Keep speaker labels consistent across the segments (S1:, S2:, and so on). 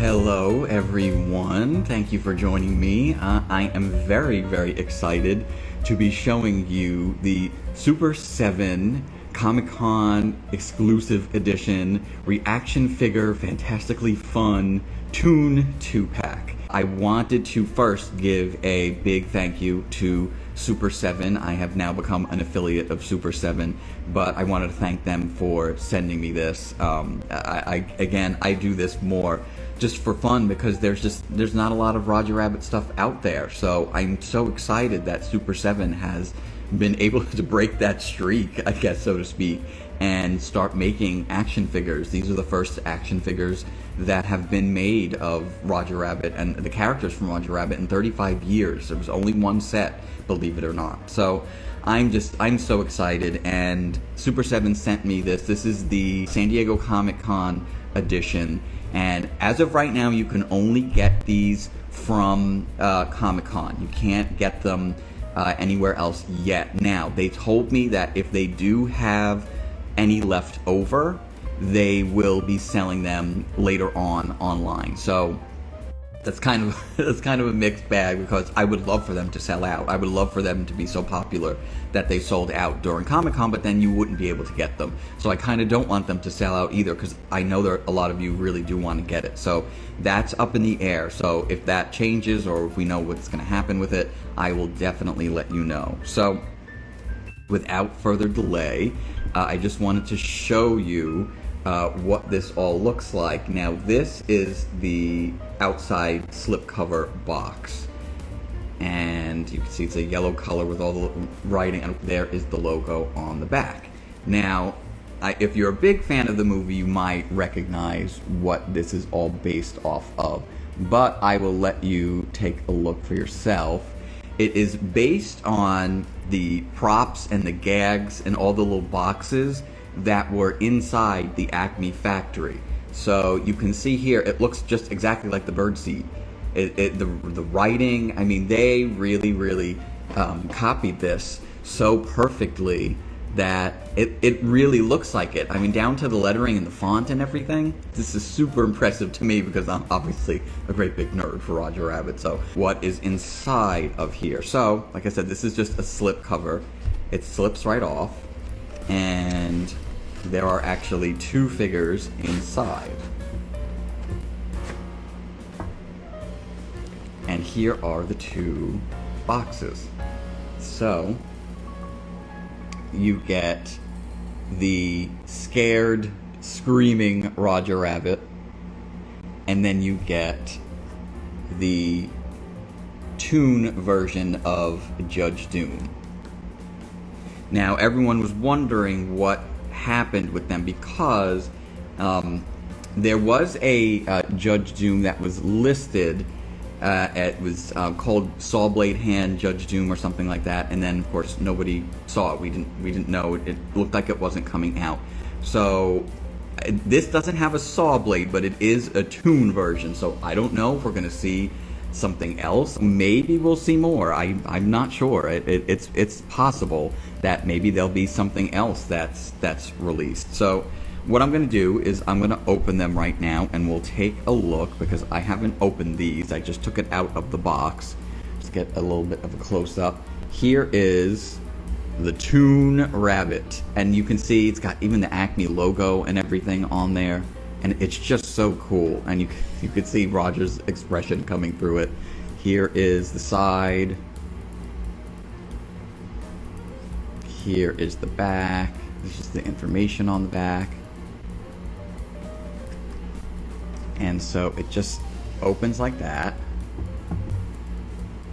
S1: Hello everyone, thank you for joining me. I am very excited to be showing you the Super7 Comic-Con exclusive edition ReAction figure fantastically fun Toon 2-pack. I wanted to first give a big thank you to Super7. I have now become an affiliate of Super7, but I wanted to thank them for sending me this. I do this more just for fun because there's not a lot of Roger Rabbit stuff out there. So I'm so excited that Super7 has been able to break that streak, I guess, so to speak, and start making action figures. These are the first action figures that have been made of Roger Rabbit and the characters from Roger Rabbit in 35 years. There was only one set, believe it or not. So I'm so excited, and Super7 sent me this. This is the San Diego Comic-Con edition, and as of right now, you can only get these from Comic-Con. You can't get them anywhere else yet. Now, they told me that if they do have any left over, they will be selling them later on online. So that's kind of a mixed bag, because I would love for them to sell out. I would love for them to be so popular that they sold out during Comic-Con, but then you wouldn't be able to get them. So I kind of don't want them to sell out either, because I know a lot of you really do want to get it. So that's up in the air. So if that changes, or if we know what's going to happen with it, I will definitely let you know. So without further delay, I just wanted to show you what this all looks like. Now, this is the outside slipcover box, and you can see it's a yellow color with all the writing, and there is the logo on the back. Now, if you're a big fan of the movie, you might recognize what this is all based off of, but I will let you take a look for yourself. It is based on the props and the gags and all the little boxes that were inside the Acme factory. So you can see here, it looks just exactly like the birdseed. The writing, I mean, they really copied this so perfectly that it really looks like it. I mean, down to the lettering and the font and everything. This is super impressive to me because I'm obviously a great big nerd for Roger Rabbit. So what is inside of here? So, like I said, this is just a slip cover. It slips right off, and there are actually two figures inside. And here are the two boxes. So you get the scared, screaming Roger Rabbit, and then you get the Toon version of Judge Doom. Now, everyone was wondering what happened with them, because there was a Judge Doom that was listed. It was called Sawblade Hand Judge Doom or something like that, and then of course nobody saw it. We didn't know it. It looked like it wasn't coming out. So this doesn't have a saw blade, but it is a Toon version. So I don't know if we're gonna see something else. Maybe we'll see more. I'm not sure. It's possible that maybe there'll be something else that's released. So what I'm going to do is I'm going to open them right now, and we'll take a look, because I haven't opened these. I just took it out of the box. Just get a little bit of a close-up. Here is the Toon Rabbit, and you can see it's got even the Acme logo and everything on there, and it's just so cool, and you could see Roger's expression coming through it. Here is the side. Here is the back. This is the information on the back. And so it just opens like that,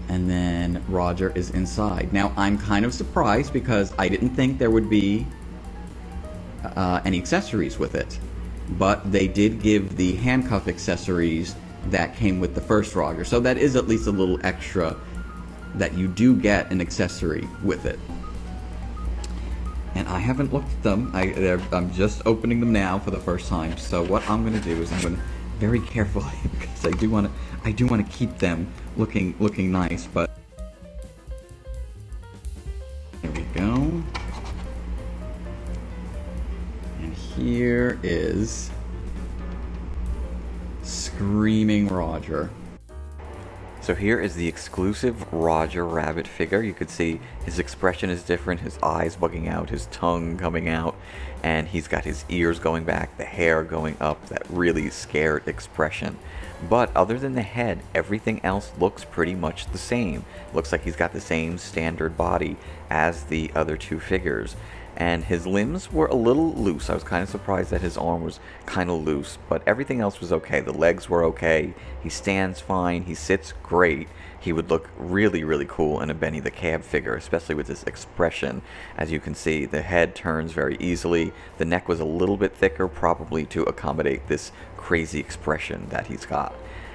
S1: and then Roger is inside. Now, I'm kind of surprised because I didn't think there would be any accessories with it, but they did give the handcuff accessories that came with the first Roger, so that is at least a little extra, that you do get an accessory with it. And I haven't looked at them. I'm just opening them now for the first time. So what I'm going to do is I'm going to very carefully, because I do want to keep them looking nice. But there we go. And here is Screaming Roger.
S2: So here is the exclusive Roger Rabbit figure. You could see his expression is different, his eyes bugging out, his tongue coming out, and he's got his ears going back, the hair going up, that really scared expression. But other than the head, everything else looks pretty much the same. Looks like he's got the same standard body as the other two figures. And his limbs were a little loose. I was kind of surprised that his arm was kind of loose, but everything else was okay. The legs were okay. He stands fine. He sits great. He would look really, really cool in a Benny the Cab figure, especially with his expression. As you can see, the head turns very easily. The neck was a little bit thicker, probably to accommodate this crazy expression that he's got.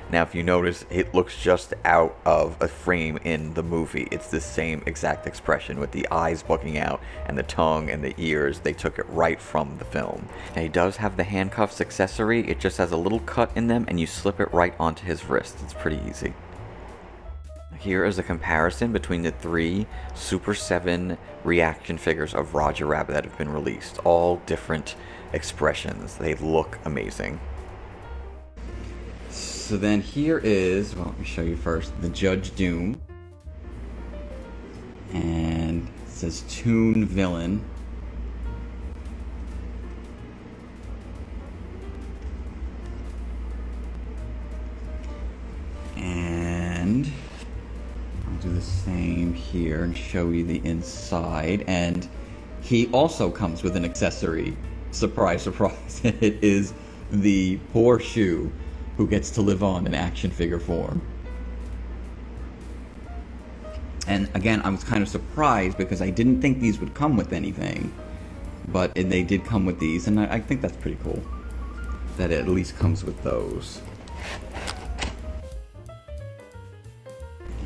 S2: Now, if you notice, it looks just out of a frame in the movie. It's the same exact expression with the eyes bugging out and the tongue and the ears. They took it right from the film. Now, he does have the handcuffs accessory. It just has a little cut in them, and you slip it right onto his wrist. It's pretty easy. Here is a comparison between the three Super7 ReAction figures of Roger Rabbit that have been released. All different expressions. They look amazing.
S1: So then here is, well, let me show you first, the Judge Doom. And it says Toon Villain. And I'll do the same here and show you the inside. And he also comes with an accessory. Surprise, surprise. It is the horseshoe, who gets to live on in action figure form. And again, I was kind of surprised because I didn't think these would come with anything, but they did come with these, and I think that's pretty cool that it at least comes with those.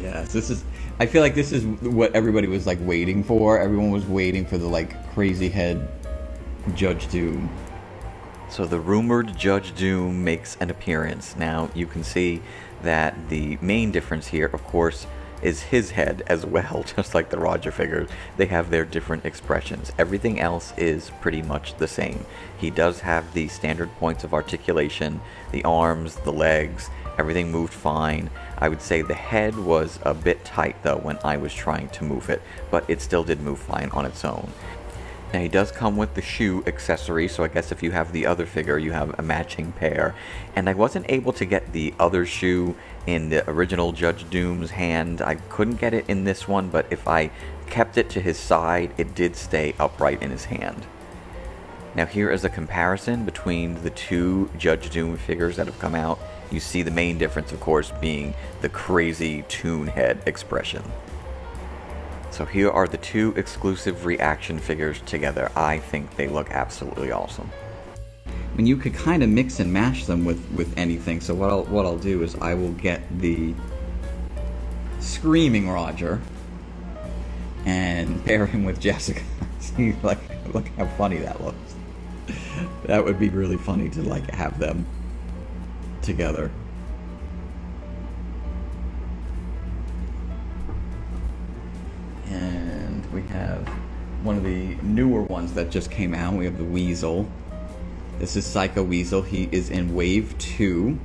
S1: Yes, this is, I feel like this is what everybody was like waiting for. Everyone was waiting for the like crazy head Judge Doom.
S2: So the rumored Judge Doom makes an appearance. Now you can see that the main difference here, of course, is his head as well, just like the Roger figures. They have their different expressions. Everything else is pretty much the same. He does have the standard points of articulation, the arms, the legs, everything moved fine. I would say the head was a bit tight though when I was trying to move it, but it still did move fine on its own. Now he does come with the shoe accessory, so I guess if you have the other figure, you have a matching pair. And I wasn't able to get the other shoe in the original Judge Doom's hand. I couldn't get it in this one, but if I kept it to his side, it did stay upright in his hand. Now here is a comparison between the two Judge Doom figures that have come out. You see the main difference, of course, being the crazy Toon head expression. So here are the two exclusive ReAction figures together. I think they look absolutely awesome.
S1: I mean, you could kind of mix and match them with anything. So what I'll do is I will get the Screaming Roger and pair him with Jessica. See, like, look how funny that looks. That would be really funny to like have them together. And we have one of the newer ones that just came out. We have the Weasel. This is Psycho Weasel. He is in Wave 2.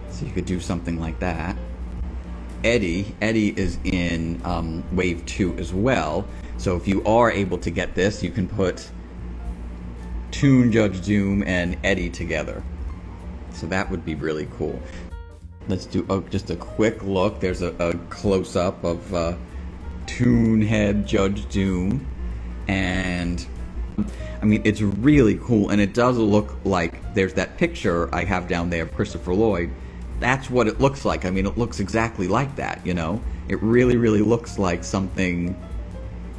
S1: So you could do something like that. Eddie is in Wave 2 as well. So if you are able to get this, you can put Toon, Judge Doom, and Eddie together. So that would be really cool. Let's do just a quick look. There's a close-up of Toon head Judge Doom, and I mean, it's really cool, and it does look like there's that picture I have down there of Christopher Lloyd. That's what it looks like. I mean, it looks exactly like that, you know? It really, really looks like something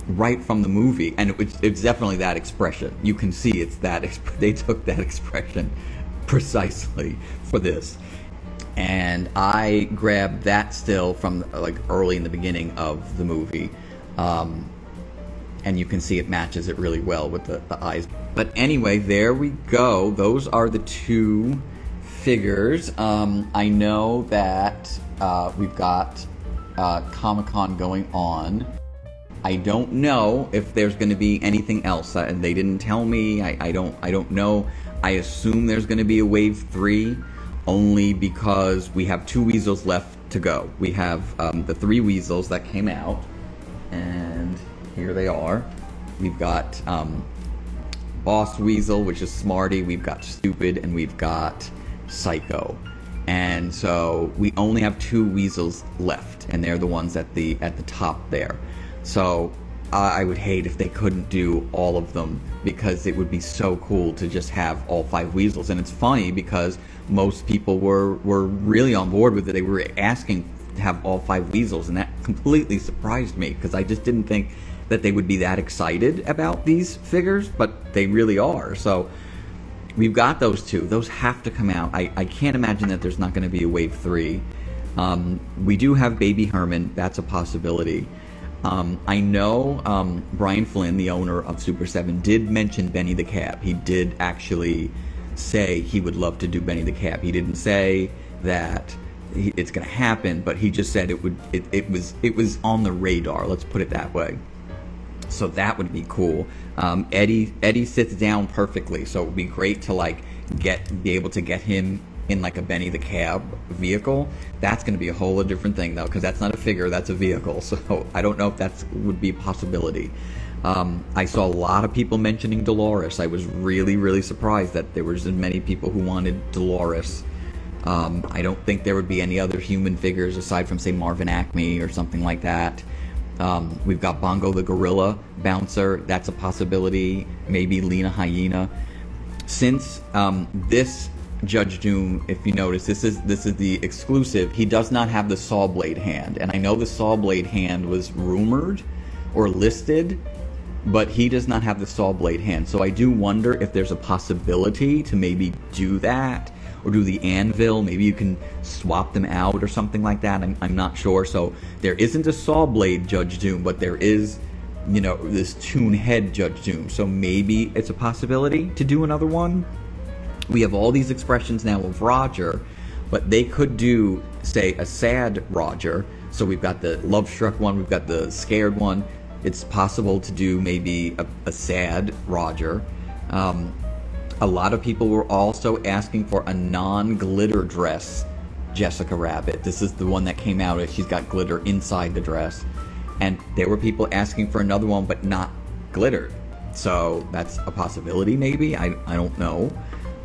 S1: right from the movie, and it's definitely that expression. You can see it's that, they took that expression precisely for this. And I grabbed that still from like early in the beginning of the movie, and you can see it matches it really well with the eyes. But anyway, there we go. Those are the two figures. I know that we've got Comic-Con going on. I don't know if there's going to be anything else, and they didn't tell me. I don't know. I assume there's going to be a Wave 3. only because we have 2 weasels left to go. We have the 3 weasels that came out, and here they are. We've got Boss Weasel, which is Smarty, we've got Stupid, and we've got Psycho. And so we only have 2 weasels left, and they're the ones at the top there. So I would hate if they couldn't do all of them, because it would be so cool to just have all 5 weasels. And it's funny because most people were really on board with it. They were asking to have all 5 weasels, and that completely surprised me, because I just didn't think that they would be that excited about these figures, but they really are. So we've got those 2. Those have to come out. I can't imagine that there's not going to be a wave 3. We do have Baby Herman. That's a possibility. I know Brian Flynn, the owner of Super7, did mention Benny the Cab. He did actually say he would love to do Benny the Cab. He didn't say that it's going to happen, but he just said it was on the radar. Let's put it that way. So that would be cool. Eddie sits down perfectly, so it would be great to be able to get him in like a Benny the Cab vehicle. That's going to be a whole different thing though, because that's not a figure, that's a vehicle. So I don't know if that would be a possibility. I saw a lot of people mentioning Dolores. I was really surprised that there was as many people who wanted Dolores. I don't think there would be any other human figures aside from, say, Marvin Acme or something like that. We've got Bongo the Gorilla Bouncer. That's a possibility. Maybe Lena Hyena. Since this Judge Doom, if you notice, this is the exclusive. He does not have the saw blade hand, and I know the saw blade hand was rumored or listed, but he does not have the saw blade hand. So I do wonder if there's a possibility to maybe do that, or do the anvil. Maybe you can swap them out or something like that. I'm not sure. So there isn't a saw blade Judge Doom, but there is, this Toon head Judge Doom. So maybe it's a possibility to do another one. We have all these expressions now of Roger, but they could do, say, a sad Roger. So we've got the love-struck one, we've got the scared one. It's possible to do maybe a sad Roger. A lot of people were also asking for a non-glitter dress Jessica Rabbit. This is the one that came out. She's got glitter inside the dress. And there were people asking for another one, but not glitter. So that's a possibility, maybe. I don't know.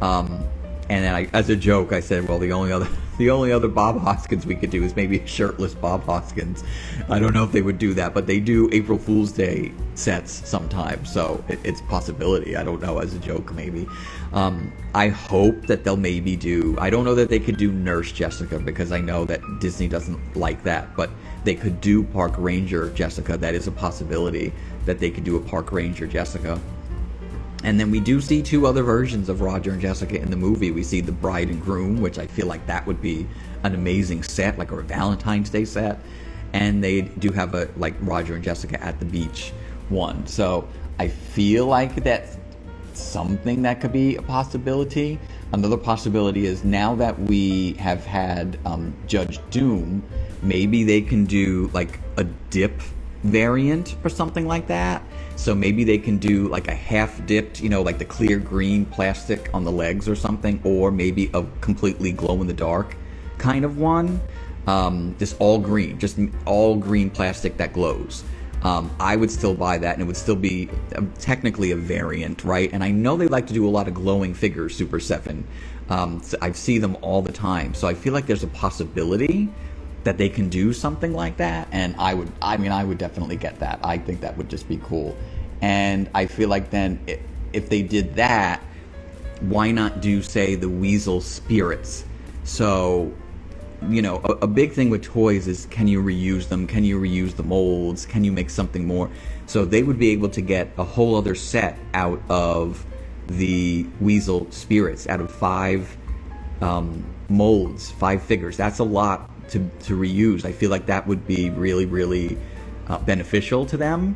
S1: And then as a joke, I said, well, the only other Bob Hoskins we could do is maybe a shirtless Bob Hoskins. I don't know if they would do that, but they do April Fool's Day sets sometimes, so it's a possibility. I don't know, as a joke, maybe. I hope that they'll maybe do, I don't know that they could do Nurse Jessica, because I know that Disney doesn't like that, but they could do Park Ranger Jessica. That is a possibility, that they could do a Park Ranger Jessica. And then we do see 2 other versions of Roger and Jessica in the movie. We see the Bride and Groom, which I feel like that would be an amazing set, like a Valentine's Day set. And they do have a Roger and Jessica at the beach one. So I feel like that's something that could be a possibility. Another possibility is, now that we have had Judge Doom, maybe they can do like a dip variant or something like that. So maybe they can do like a half dipped, like the clear green plastic on the legs or something, or maybe a completely glow in the dark kind of one. Just all green plastic that glows. I would still buy that, and it would still be technically a variant, right? And I know they like to do a lot of glowing figures, Super7. So I see them all the time. So I feel like there's a possibility that they can do something like that, and I would definitely get that. I think that would just be cool. And I feel like then if they did that, why not do, say, the Weasel Spirits? So, a big thing with toys is, can you reuse them? Can you reuse the molds? Can you make something more? So they would be able to get a whole other set out of the Weasel Spirits, out of 5 molds, 5 figures. That's a lot to reuse. I feel like that would be really beneficial to them.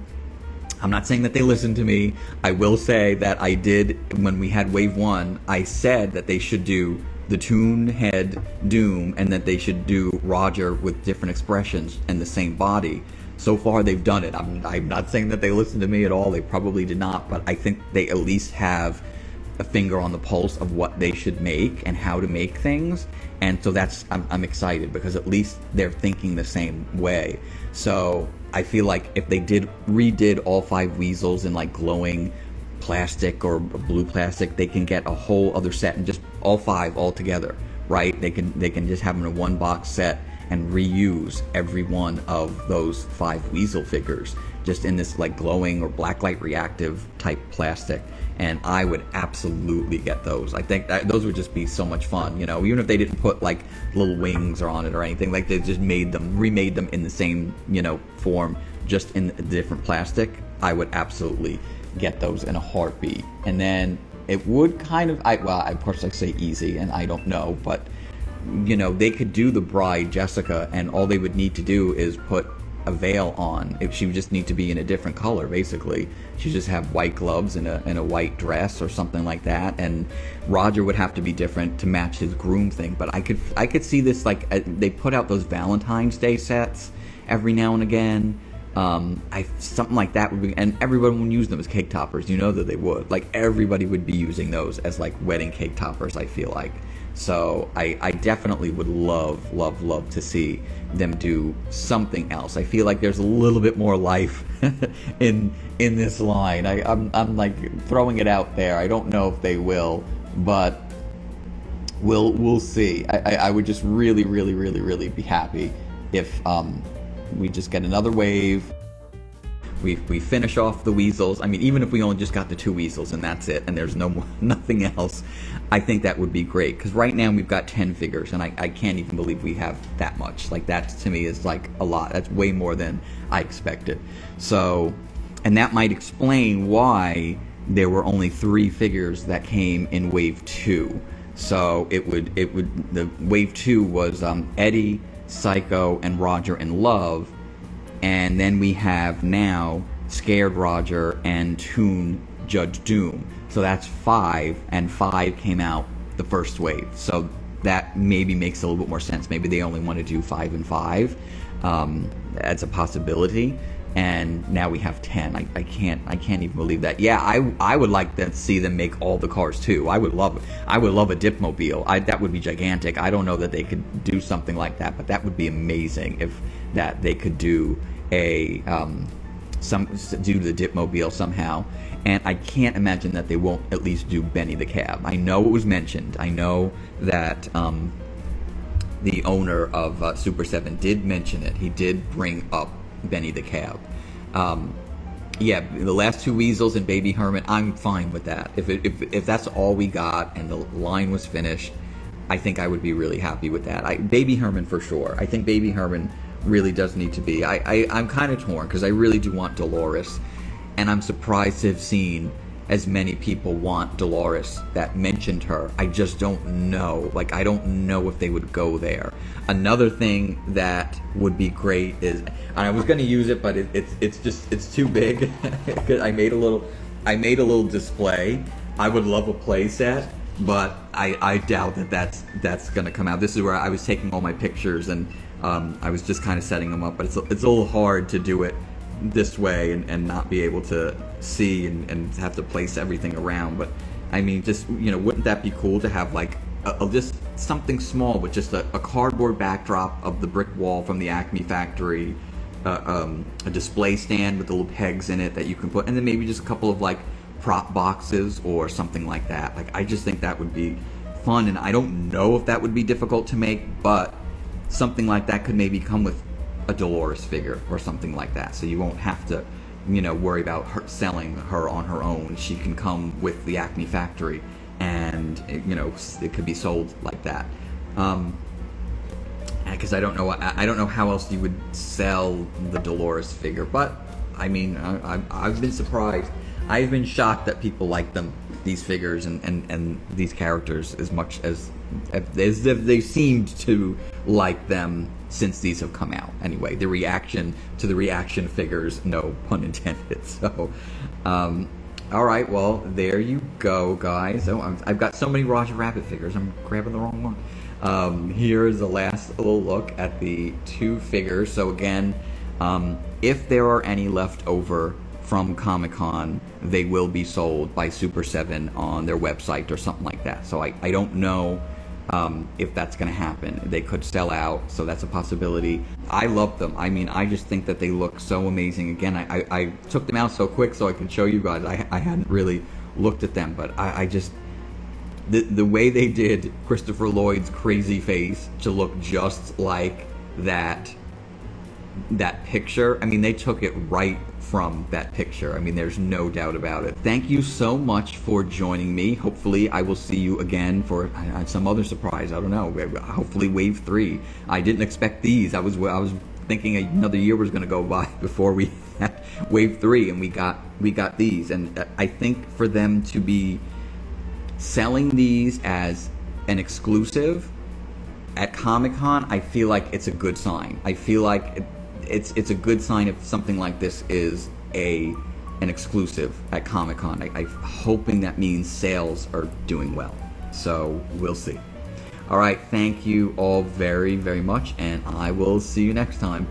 S1: I'm not saying that they listened to me. I will say that I did, when we had Wave 1, I said that they should do the Toon head Doom, and that they should do Roger with different expressions and the same body. So far they've done it. I'm not saying that they listened to me at all. They probably did not, but I think they at least have a finger on the pulse of what they should make and how to make things. And so I'm excited because at least they're thinking the same way. So I feel like if they redid all 5 weasels in like glowing plastic or blue plastic, they can get a whole other set and just all 5 all together, right? They can just have them in a one box set and reuse every one of those 5 weasel figures just in this like glowing or blacklight reactive type plastic. And I would absolutely get those. I think those would just be so much fun, you know, even if they didn't put like little wings or on it or anything, like they just remade them in the same, you know, form, just in a different plastic. I would absolutely get those in a heartbeat. And then it would kind of, of course I say easy, and I don't know, but you know, they could do the bride Jessica, and all they would need to do is put a veil on. If she would just need to be in a different color, basically. She'd just have white gloves and a white dress or something like that. And Roger would have to be different to match his groom thing. But I could see this, like they put out those Valentine's Day sets every now and again. Something like that would be, and everyone would use them as cake toppers. You know that they would. Like everybody would be using those as like wedding cake toppers, I feel like. So I definitely would love to see them do something else. I feel like there's a little bit more life in this line. I'm like throwing it out there. I don't know if they will, but we'll see. I would just really be happy if we just get another wave. We finish off the weasels. I mean, even if we only just got the 2 weasels and that's it, and there's nothing else, I think that would be great. Because right now we've got 10 figures, and I can't even believe we have that much. Like that to me is like a lot. That's way more than I expected. So, and that might explain why there were only 3 figures that came in wave 2. So the wave 2 was Eddie, Psycho, and Roger in Love. And then we have now Scared Roger and Toon Judge Doom. So that's 5, and 5 came out the first wave. So that maybe makes a little bit more sense. Maybe they only want to do 5 and 5. That's a possibility. And now we have 10. I can't even believe that. Yeah, I would like to see them make all the cars too. I would love a Dipmobile. That would be gigantic. I don't know that they could do something like that, but that would be amazing if that they could do do the Dipmobile somehow. And I can't imagine that they won't at least do Benny the Cab. I know it was mentioned. I know that the owner of Super7 did mention it. He did bring up Benny the Cab. Yeah, the last 2 weasels and Baby Herman, I'm fine with that. If that's all we got and the line was finished, I think I would be really happy with that. Baby Herman for sure. I think Baby Herman really does need to be. I'm kind of torn because I really do want Dolores, and I'm surprised to have seen as many people want Dolores that mentioned her. I just don't know. Like, I don't know if they would go there. Another thing that would be great is, and I was going to use it, but it's too big. I made a little display. I would love a play set, but I doubt that's going to come out. This is where I was taking all my pictures, and I was just kind of setting them up, but it's a little hard to do it this way and not be able to see and have to place everything around. But I mean, just, you know, wouldn't that be cool to have like just something small with just a cardboard backdrop of the brick wall from the Acme Factory, a display stand with the little pegs in it that you can put, and then maybe just a couple of like prop boxes or something like that. Like, I just think that would be fun, and I don't know if that would be difficult to make, but something like that could maybe come with a Dolores figure or something like that, so you won't have to, you know, worry about her selling her on her own. She can come with the Acme Factory, and you know, it could be sold like that. Because I don't know how else you would sell the Dolores figure. But I mean, I've been surprised. I've been shocked that people like these figures and these characters as much as they seemed to like them since these have come out. Anyway, the reaction to the ReAction figures, no pun intended. So, all right, well, there you go, guys. Oh, I've got so many Roger Rabbit figures, I'm grabbing the wrong one. Here is the last little look at the 2 figures. So again, if there are any left over from Comic-Con, they will be sold by Super7 on their website or something like that. So I don't know if that's going to happen. They could sell out, so that's a possibility. I love them. I mean, I just think that they look so amazing. Again, I took them out so quick so I could show you guys. I hadn't really looked at them, but I just... The way they did Christopher Lloyd's crazy face to look just like that picture, I mean, they took it right from that picture. I mean, there's no doubt about it. Thank you so much for joining me. Hopefully I will see you again for some other surprise. I don't know, hopefully Wave 3. I didn't expect these. I was thinking another year was going to go by before we had Wave 3, and we got these. And I think for them to be selling these as an exclusive at Comic-Con, I feel like it's a good sign. I feel like it's a good sign if something like this is an exclusive at Comic-Con. I'm hoping that means sales are doing well. So we'll see. All right, thank you all very, very much, and I will see you next time.